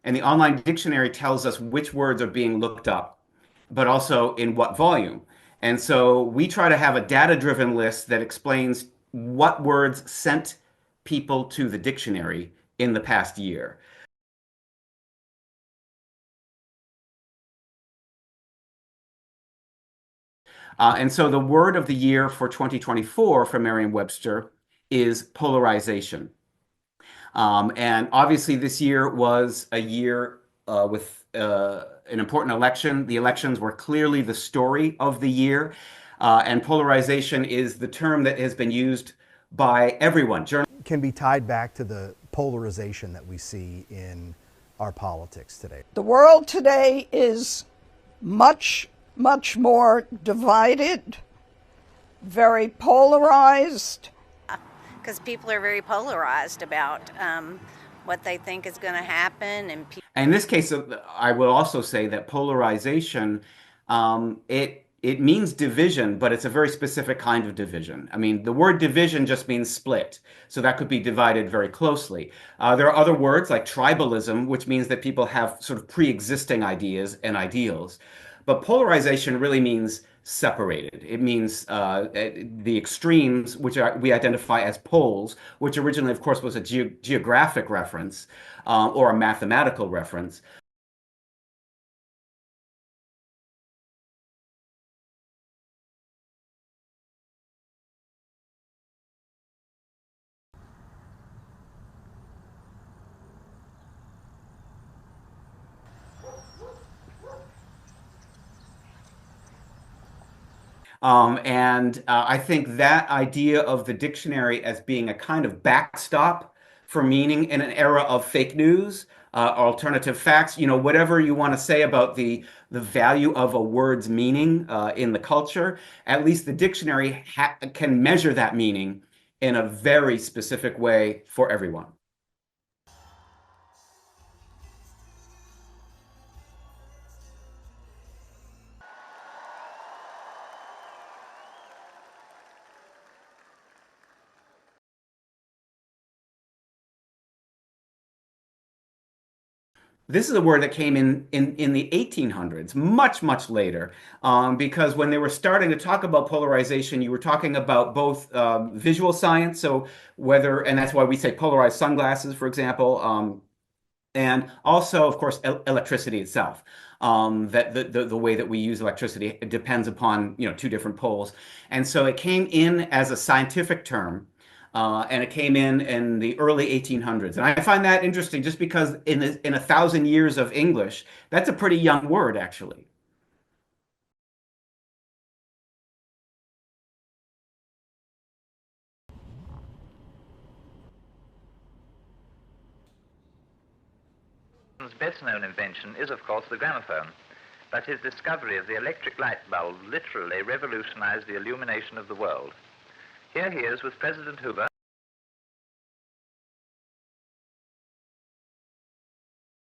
And the online dictionary tells us which words are being looked up, but also in what volume. And so we try to have a data-driven list that explains what words sent people to the dictionary in the past year. And so the word of the year for 2024 for Merriam-Webster is polarization. And obviously, this year was a year with an important election. The elections were clearly the story of the year. And polarization is the term that has been used by everyone. Can be tied back to the polarization that we see in our politics today. The world today is much, much more divided, very polarized. Because people are very polarized about what they think is going to happen. And in this case, I will also say that polarization, it means division, but it's a very specific kind of division. I mean, the word division just means split, so that could be divided very closely. There are other words like tribalism, which means that people have sort of pre-existing ideas and ideals. But polarization really means separated. It means the extremes, which we identify as poles, which originally, of course, was a geographic reference or a mathematical reference. I think that idea of the dictionary as being a kind of backstop for meaning in an era of fake news, alternative facts, whatever you want to say about the value of a word's meaning in the culture, at least the dictionary can measure that meaning in a very specific way for everyone. This is a word that came in the 1800s, much, much later, because when they were starting to talk about polarization, you were talking about both visual science, so whether, and that's why we say polarized sunglasses, for example, and also, of course, electricity itself. That the way that we use electricity depends upon, two different poles. And so it came in as a scientific term. And it came in the early 1800s. And I find that interesting just because in 1,000 years of English, that's a pretty young word, actually. His best known invention is, of course, the gramophone, but his discovery of the electric light bulb literally revolutionized the illumination of the world. Here he is with President Hoover.